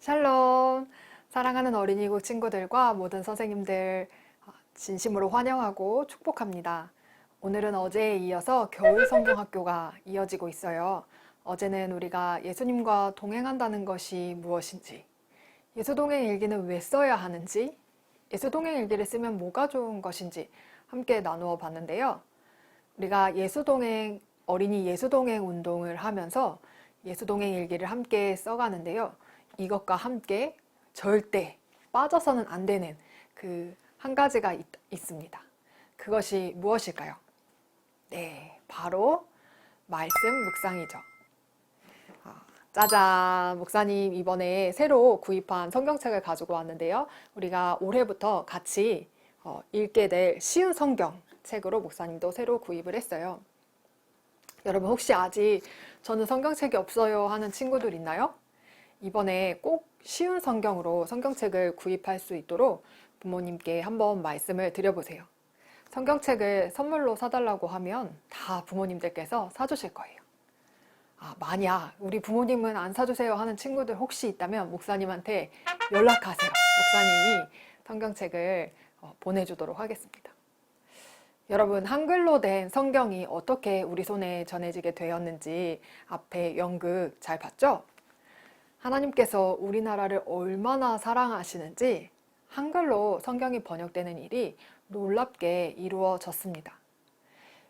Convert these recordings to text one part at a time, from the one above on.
샬롬! 사랑하는 어린이국 친구들과 모든 선생님들 진심으로 환영하고 축복합니다. 오늘은 어제에 이어서 겨울 성경학교가 이어지고 있어요. 어제는 우리가 예수님과 동행한다는 것이 무엇인지, 예수동행 일기는 왜 써야 하는지, 예수동행 일기를 쓰면 뭐가 좋은 것인지 함께 나누어 봤는데요. 우리가 어린이 예수동행 운동을 하면서 예수동행 일기를 함께 써가는데요. 이것과 함께 절대 빠져서는 안 되는 그 한 가지가 있습니다. 그것이 무엇일까요? 네, 바로 말씀 묵상이죠. 짜잔! 목사님 이번에 새로 구입한 성경책을 가지고 왔는데요. 우리가 올해부터 같이 읽게 될 쉬운 성경 책으로 목사님도 새로 구입을 했어요. 여러분 혹시 아직 저는 성경책이 없어요 하는 친구들 있나요? 이번에 꼭 쉬운 성경으로 성경책을 구입할 수 있도록 부모님께 한번 말씀을 드려보세요. 성경책을 선물로 사달라고 하면 다 부모님들께서 사주실 거예요. 만약 우리 부모님은 안 사주세요 하는 친구들 혹시 있다면 목사님한테 연락하세요. 목사님이 성경책을 보내주도록 하겠습니다. 여러분, 한글로 된 성경이 어떻게 우리 손에 전해지게 되었는지 앞에 연극 잘 봤죠? 하나님께서 우리나라를 얼마나 사랑하시는지 한글로 성경이 번역되는 일이 놀랍게 이루어졌습니다.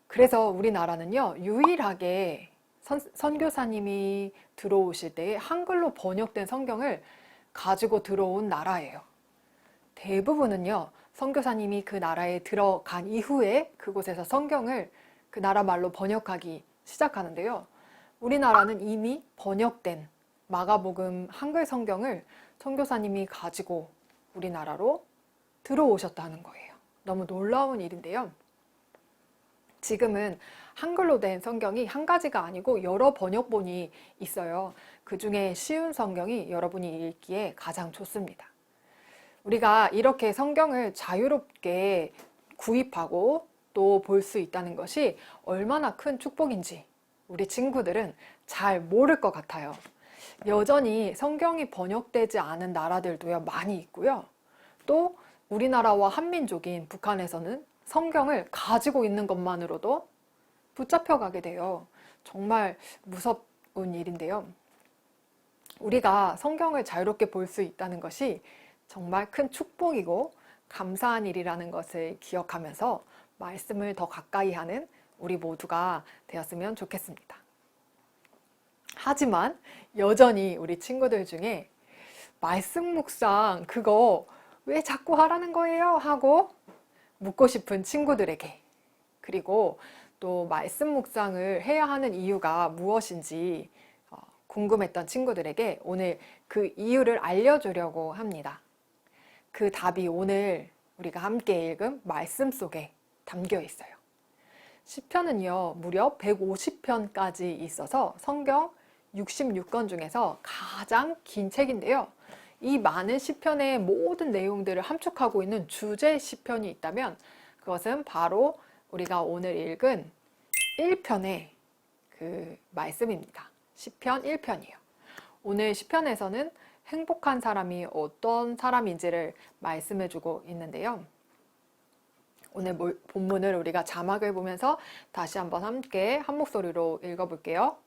그래서 우리나라는요, 유일하게 선교사님이 들어오실 때 한글로 번역된 성경을 가지고 들어온 나라예요. 대부분은요, 선교사님이 그 나라에 들어간 이후에 그곳에서 성경을 그 나라 말로 번역하기 시작하는데요. 우리나라는 이미 번역된 마가복음 한글 성경을 선교사님이 가지고 우리나라로 들어오셨다는 거예요. 너무 놀라운 일인데요. 지금은 한글로 된 성경이 한 가지가 아니고 여러 번역본이 있어요. 그 중에 쉬운 성경이 여러분이 읽기에 가장 좋습니다. 우리가 이렇게 성경을 자유롭게 구입하고 또 볼 수 있다는 것이 얼마나 큰 축복인지 우리 친구들은 잘 모를 것 같아요. 여전히 성경이 번역되지 않은 나라들도요, 많이 있고요. 또 우리나라와 한민족인 북한에서는 성경을 가지고 있는 것만으로도 붙잡혀가게 돼요. 정말 무서운 일인데요. 우리가 성경을 자유롭게 볼 수 있다는 것이 정말 큰 축복이고 감사한 일이라는 것을 기억하면서 말씀을 더 가까이 하는 우리 모두가 되었으면 좋겠습니다. 하지만 여전히 우리 친구들 중에 말씀 묵상 그거 왜 자꾸 하라는 거예요? 하고 묻고 싶은 친구들에게, 그리고 또 말씀 묵상을 해야 하는 이유가 무엇인지 궁금했던 친구들에게 오늘 그 이유를 알려주려고 합니다. 그 답이 오늘 우리가 함께 읽은 말씀 속에 담겨 있어요. 시편은요, 무려 150편까지 있어서 성경 66권 중에서 가장 긴 책인데요. 이 많은 시편의 모든 내용들을 함축하고 있는 주제 시편이 있다면 그것은 바로 우리가 오늘 읽은 1편의 그 말씀입니다. 시편 1편이에요. 오늘 시편에서는 행복한 사람이 어떤 사람인지를 말씀해주고 있는데요. 오늘 본문을 우리가 자막을 보면서 다시 한번 함께 한 목소리로 읽어볼게요.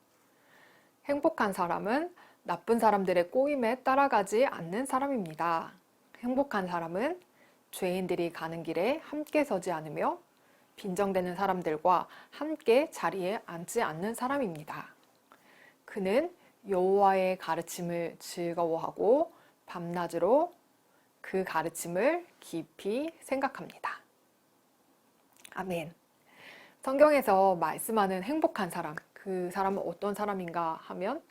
행복한 사람은 나쁜 사람들의 꼬임에 따라가지 않는 사람입니다. 행복한 사람은 죄인들이 가는 길에 함께 서지 않으며 빈정대는 사람들과 함께 자리에 앉지 않는 사람입니다. 그는 여호와의 가르침을 즐거워하고 밤낮으로 그 가르침을 깊이 생각합니다. 아멘. 성경에서 말씀하는 행복한 사람, 그 사람은 어떤 사람인가 하면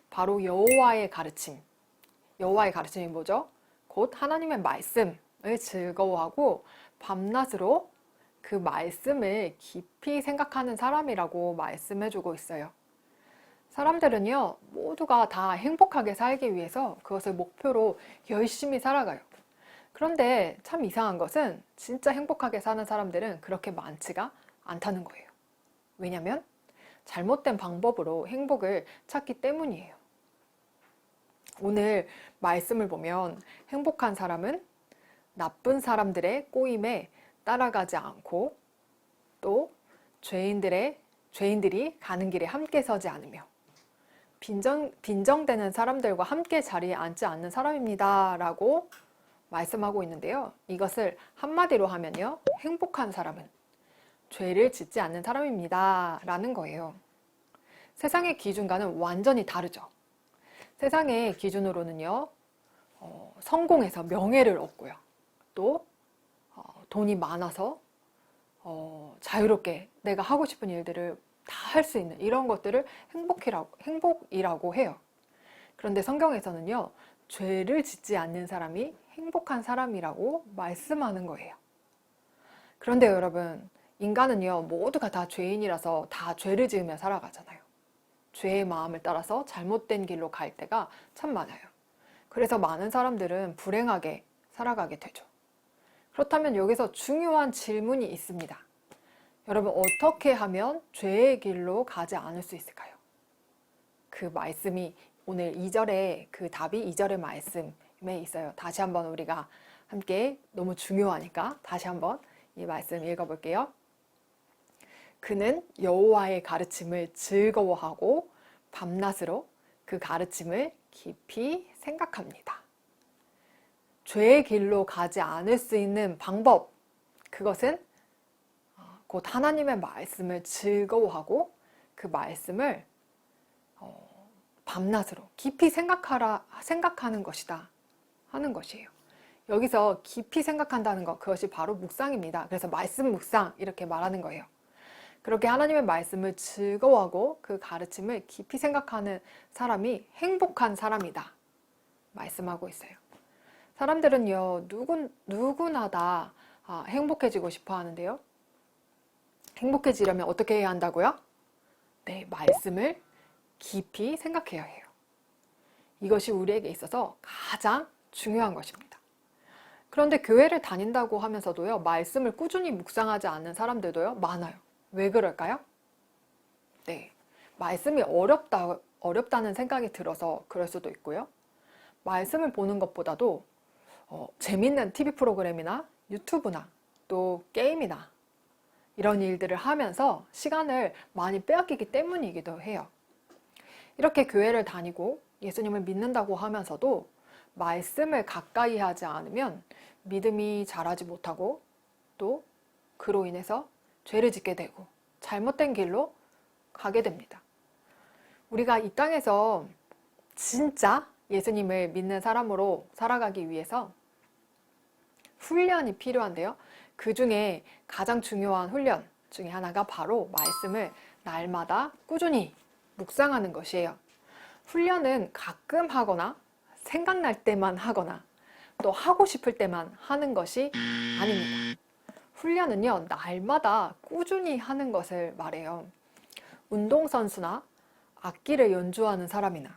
바로 여호와의 가르침. 여호와의 가르침이 뭐죠? 곧 하나님의 말씀을 즐거워하고 밤낮으로 그 말씀을 깊이 생각하는 사람이라고 말씀해주고 있어요. 사람들은요, 모두가 다 행복하게 살기 위해서 그것을 목표로 열심히 살아가요. 그런데 참 이상한 것은 진짜 행복하게 사는 사람들은 그렇게 많지가 않다는 거예요. 왜냐면 잘못된 방법으로 행복을 찾기 때문이에요. 오늘 말씀을 보면 행복한 사람은 나쁜 사람들의 꼬임에 따라가지 않고 또 죄인들이 가는 길에 함께 서지 않으며 빈정되는 사람들과 함께 자리에 앉지 않는 사람입니다 라고 말씀하고 있는데요. 이것을 한마디로 하면요. 행복한 사람은 죄를 짓지 않는 사람입니다 라는 거예요. 세상의 기준과는 완전히 다르죠. 세상의 기준으로는요. 성공해서 명예를 얻고요. 또 돈이 많아서 자유롭게 내가 하고 싶은 일들을 다 할 수 있는 이런 것들을 행복이라고 해요. 그런데 성경에서는요. 죄를 짓지 않는 사람이 행복한 사람이라고 말씀하는 거예요. 그런데 여러분, 인간은요. 모두가 다 죄인이라서 다 죄를 지으며 살아가잖아요. 죄의 마음을 따라서 잘못된 길로 갈 때가 참 많아요. 그래서 많은 사람들은 불행하게 살아가게 되죠. 그렇다면 여기서 중요한 질문이 있습니다. 여러분, 어떻게 하면 죄의 길로 가지 않을 수 있을까요? 그 말씀이 오늘 2절에 그 답이 2절의 말씀에 있어요. 다시 한번 우리가 함께 너무 중요하니까 다시 한번 이 말씀 읽어볼게요. 그는 여호와의 가르침을 즐거워하고 밤낮으로 그 가르침을 깊이 생각합니다. 죄의 길로 가지 않을 수 있는 방법, 그것은 곧 하나님의 말씀을 즐거워하고 그 말씀을 밤낮으로 깊이 생각하는 것이다 하는 것이에요. 여기서 깊이 생각한다는 것, 그것이 바로 묵상입니다. 그래서 말씀 묵상 이렇게 말하는 거예요. 그렇게 하나님의 말씀을 즐거워하고 그 가르침을 깊이 생각하는 사람이 행복한 사람이다 말씀하고 있어요. 사람들은요, 누구나 다 행복해지고 싶어 하는데요. 행복해지려면 어떻게 해야 한다고요? 네, 말씀을 깊이 생각해야 해요. 이것이 우리에게 있어서 가장 중요한 것입니다. 그런데 교회를 다닌다고 하면서도요, 말씀을 꾸준히 묵상하지 않는 사람들도요, 많아요. 왜 그럴까요? 네, 말씀이 어렵다는 생각이 들어서 그럴 수도 있고요. 말씀을 보는 것보다도 재밌는 TV 프로그램이나 유튜브나 또 게임이나 이런 일들을 하면서 시간을 많이 빼앗기기 때문이기도 해요. 이렇게 교회를 다니고 예수님을 믿는다고 하면서도 말씀을 가까이 하지 않으면 믿음이 자라지 못하고 또 그로 인해서 죄를 짓게 되고 잘못된 길로 가게 됩니다. 우리가 이 땅에서 진짜 예수님을 믿는 사람으로 살아가기 위해서 훈련이 필요한데요. 그 중에 가장 중요한 훈련 중에 하나가 바로 말씀을 날마다 꾸준히 묵상하는 것이에요. 훈련은 가끔 하거나 생각날 때만 하거나 또 하고 싶을 때만 하는 것이 아닙니다. 훈련은요, 날마다 꾸준히 하는 것을 말해요. 운동선수나 악기를 연주하는 사람이나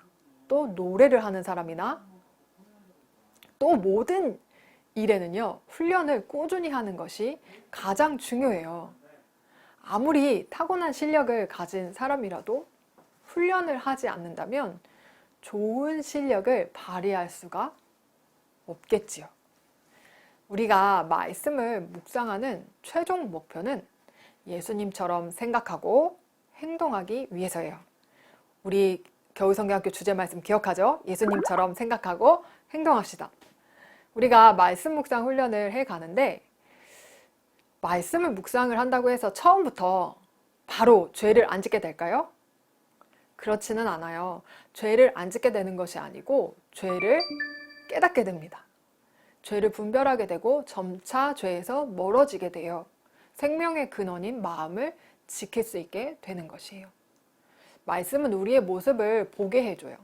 또 노래를 하는 사람이나 또 모든 일에는요, 훈련을 꾸준히 하는 것이 가장 중요해요. 아무리 타고난 실력을 가진 사람이라도 훈련을 하지 않는다면 좋은 실력을 발휘할 수가 없겠지요. 우리가 말씀을 묵상하는 최종 목표는 예수님처럼 생각하고 행동하기 위해서예요. 우리 겨울성경학교 주제 말씀 기억하죠? 예수님처럼 생각하고 행동합시다. 우리가 말씀 묵상 훈련을 해 가는데 말씀을 묵상을 한다고 해서 처음부터 바로 죄를 안 짓게 될까요? 그렇지는 않아요. 죄를 안 짓게 되는 것이 아니고 죄를 깨닫게 됩니다. 죄를 분별하게 되고 점차 죄에서 멀어지게 돼요. 생명의 근원인 마음을 지킬 수 있게 되는 것이에요. 말씀은 우리의 모습을 보게 해줘요.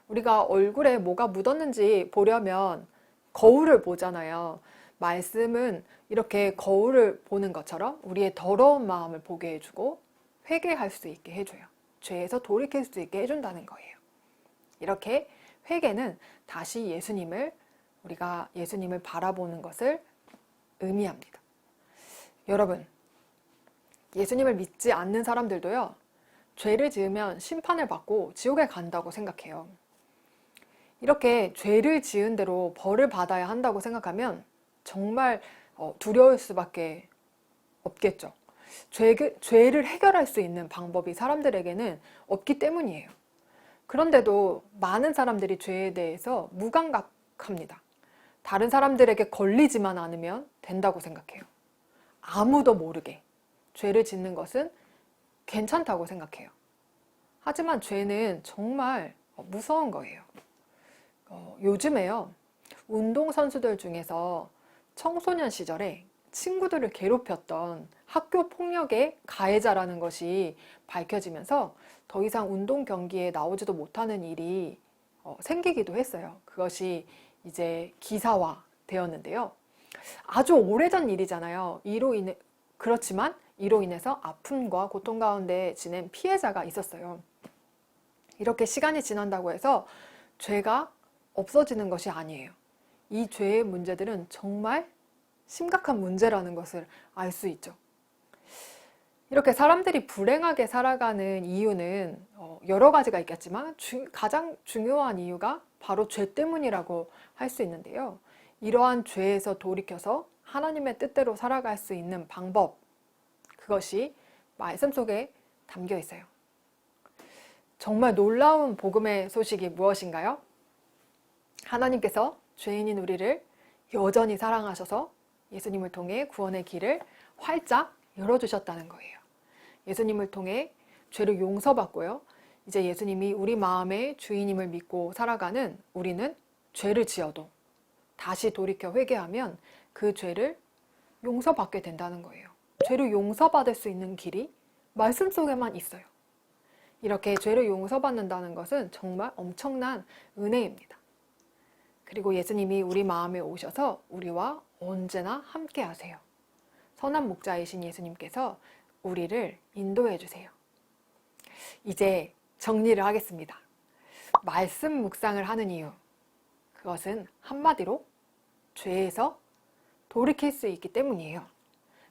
우리가 얼굴에 뭐가 묻었는지 보려면 거울을 보잖아요. 말씀은 이렇게 거울을 보는 것처럼 우리의 더러운 마음을 보게 해주고 회개할 수 있게 해줘요. 죄에서 돌이킬 수 있게 해준다는 거예요. 이렇게 회개는 다시 우리가 예수님을 바라보는 것을 의미합니다. 여러분, 예수님을 믿지 않는 사람들도요, 죄를 지으면 심판을 받고 지옥에 간다고 생각해요. 이렇게 죄를 지은 대로 벌을 받아야 한다고 생각하면 정말 두려울 수밖에 없겠죠. 죄를 해결할 수 있는 방법이 사람들에게는 없기 때문이에요. 그런데도 많은 사람들이 죄에 대해서 무감각합니다. 다른 사람들에게 걸리지만 않으면 된다고 생각해요. 아무도 모르게 죄를 짓는 것은 괜찮다고 생각해요. 하지만 죄는 정말 무서운 거예요. 요즘에요, 운동선수들 중에서 청소년 시절에 친구들을 괴롭혔던 학교 폭력의 가해자라는 것이 밝혀지면서 더 이상 운동 경기에 나오지도 못하는 일이 생기기도 했어요. 그것이 이제 기사화 되었는데요. 아주 오래전 일이잖아요. 그렇지만 이로 인해서 아픔과 고통 가운데 지낸 피해자가 있었어요. 이렇게 시간이 지난다고 해서 죄가 없어지는 것이 아니에요. 이 죄의 문제들은 정말 심각한 문제라는 것을 알 수 있죠. 이렇게 사람들이 불행하게 살아가는 이유는 여러 가지가 있겠지만 가장 중요한 이유가 바로 죄 때문이라고 할 수 있는데요. 이러한 죄에서 돌이켜서 하나님의 뜻대로 살아갈 수 있는 방법, 그것이 말씀 속에 담겨 있어요. 정말 놀라운 복음의 소식이 무엇인가요? 하나님께서 죄인인 우리를 여전히 사랑하셔서 예수님을 통해 구원의 길을 활짝 열어주셨다는 거예요. 예수님을 통해 죄를 용서받고요. 이제 예수님이 우리 마음의 주인임을 믿고 살아가는 우리는 죄를 지어도 다시 돌이켜 회개하면 그 죄를 용서받게 된다는 거예요. 죄를 용서받을 수 있는 길이 말씀 속에만 있어요. 이렇게 죄를 용서받는다는 것은 정말 엄청난 은혜입니다. 그리고 예수님이 우리 마음에 오셔서 우리와 언제나 함께 하세요. 선한 목자이신 예수님께서 우리를 인도해 주세요. 이제 정리를 하겠습니다. 말씀 묵상을 하는 이유, 그것은 한마디로 죄에서 돌이킬 수 있기 때문이에요.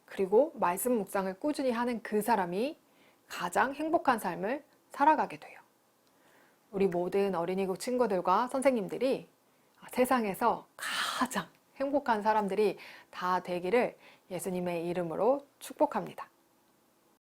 그리고 말씀 묵상을 꾸준히 하는 그 사람이 가장 행복한 삶을 살아가게 돼요. 우리 모든 어린이국 친구들과 선생님들이 세상에서 가장 행복한 사람들이 다 되기를 예수님의 이름으로 축복합니다.